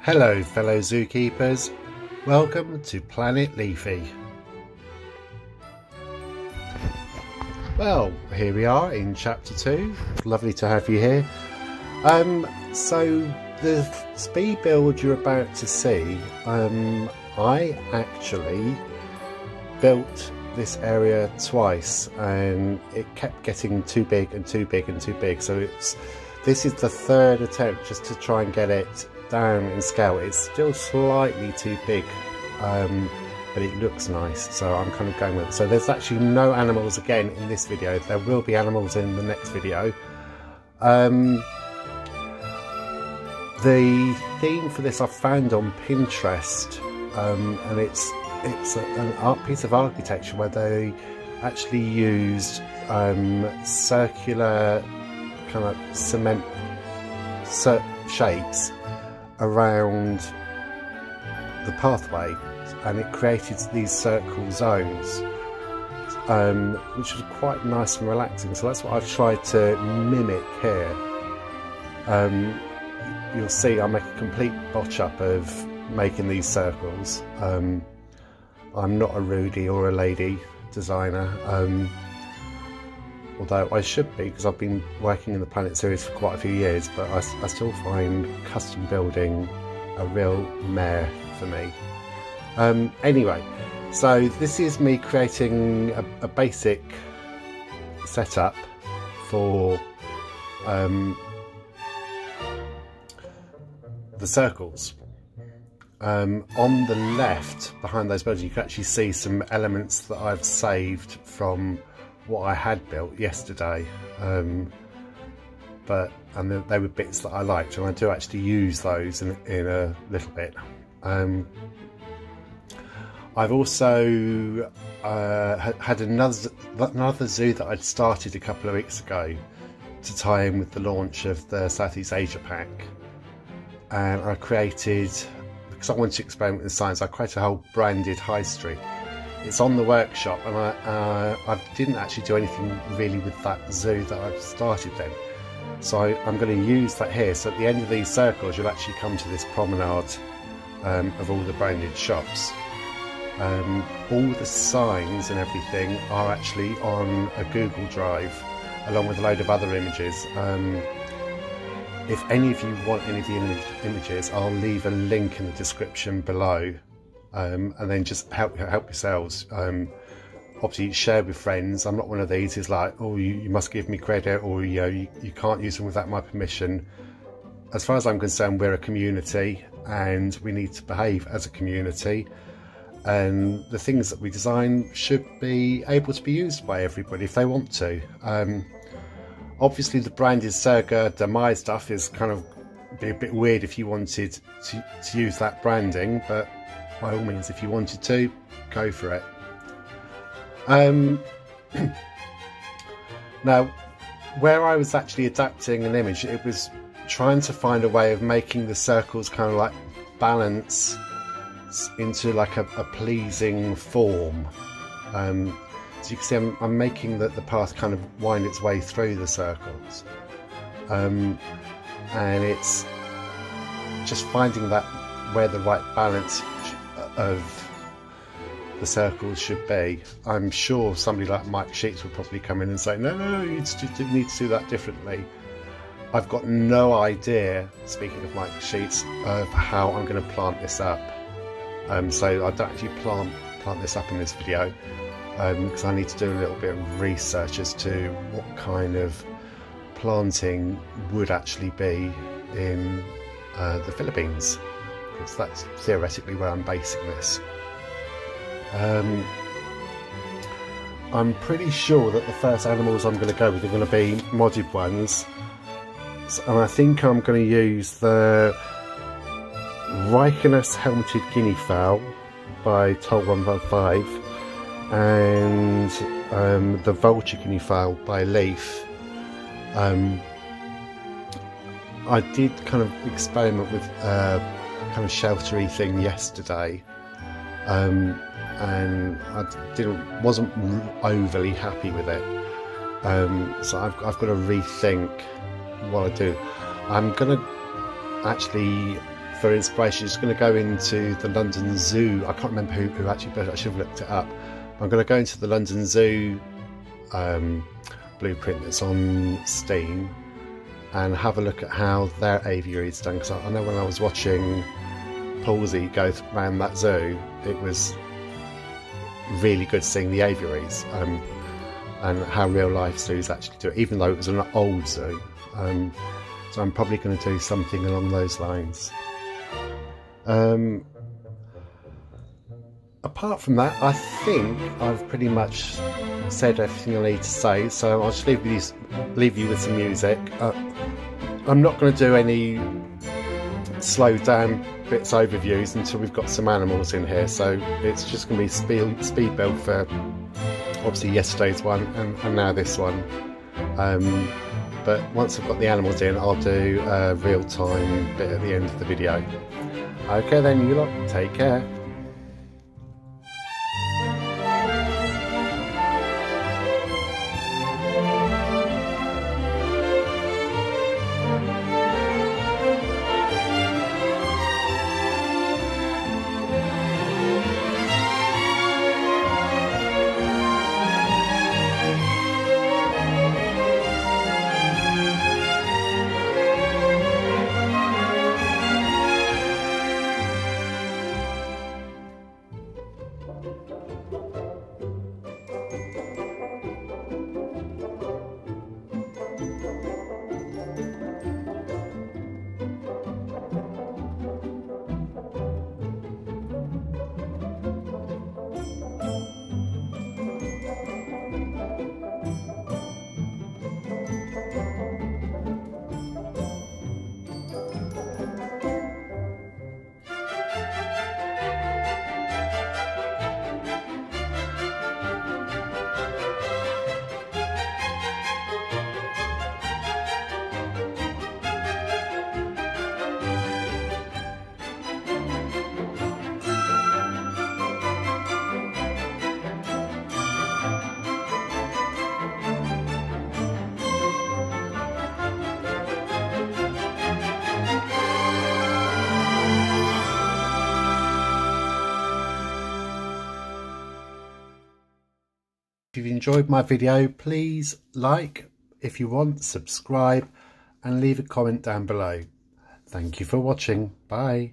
Hello fellow zookeepers, welcome to Planet Leafy. Well, here we are in chapter 2, lovely to have you here. So the speed build you're about to see, I actually built this area twice and it kept getting too big and too big and too big, so this is the third attempt just to try and get it down in scale. It's still slightly too big, but it looks nice, so I'm kind of going with it. So there's actually no animals again in this video. There will be animals in the next video. The theme for this I found on Pinterest, and it's an art piece of architecture where they actually used circular kind of cement shapes around the pathway, and it created these circle zones, which was quite nice and relaxing. So that's what I've tried to mimic here. You'll see I make a complete botch up of making these circles. I'm not a Rudy or a Lady designer, although I should be, because I've been working in the Planet series for quite a few years, but I still find custom building a real mare for me. Anyway, so this is me creating a basic setup for the circles. On the left, behind those buildings, you can actually see some elements that I've saved from what I had built yesterday, but they were bits that I liked, and I do actually use those in a little bit. I've also had another zoo that I'd started a couple of weeks ago to tie in with the launch of the Southeast Asia pack, and I created, because I wanted to experiment with science, I created a whole branded high street. It's on the workshop, and I didn't actually do anything really with that zoo that I've started then. So I'm going to use that here. So at the end of these circles, you'll actually come to this promenade of all the branded shops. All the signs and everything are actually on a Google Drive, along with a load of other images. If any of you want any of the images, I'll leave a link in the description below, and then just help yourselves. Obviously share with friends. I'm not one of these who's like, oh, you must give me credit, or you can't use them without my permission. As far as I'm concerned, we're a community and we need to behave as a community, and the things that we design should be able to be used by everybody if they want to. Obviously the branded Surga Damai stuff is kind of be a bit weird if you wanted to use that branding, but by all means, if you wanted to, go for it. Now, where I was actually adapting an image, it was trying to find a way of making the circles kind of like balance into like a pleasing form. So you can see I'm making the path kind of wind its way through the circles, and it's just finding that where the right balance of the circles should be. I'm sure somebody like Mike Sheets would probably come in and say, no, you need to do that differently. I've got no idea, speaking of Mike Sheets, of how I'm going to plant this up. So I don't actually plant this up in this video, because I need to do a little bit of research as to what kind of planting would actually be in the Philippines, because that's theoretically where I'm basing this. I'm pretty sure that the first animals I'm going to go with are going to be modded ones, and I think I'm going to use the Rickenus helmeted guinea fowl by Toll115 and the vulture guinea fowl by Leaf. I did kind of experiment with kind of sheltery thing yesterday, and I wasn't overly happy with it. So I've got to rethink what I do. I'm gonna actually for inspiration, just going to go into the London Zoo. I can't remember who actually built it. I should have looked it up. I'm going to go into the London Zoo blueprint that's on Steam and have a look at how their aviary is done, because I know when I was watching Palsy go around that zoo, it was really good seeing the aviaries and how real life zoos actually do it, even though it was an old zoo. So I'm probably going to do something along those lines. Apart from that, I think I've pretty much said everything I need to say, so I'll just leave you with some music. I'm not going to do any slowed down bits overviews until we've got some animals in here, so it's just going to be speed build for obviously yesterday's one and now this one. But once I've got the animals in, I'll do a real-time bit at the end of the video. Okay then, you lot, take care. If you've enjoyed my video, please like, if you want, subscribe and leave a comment down below. Thank you for watching. Bye.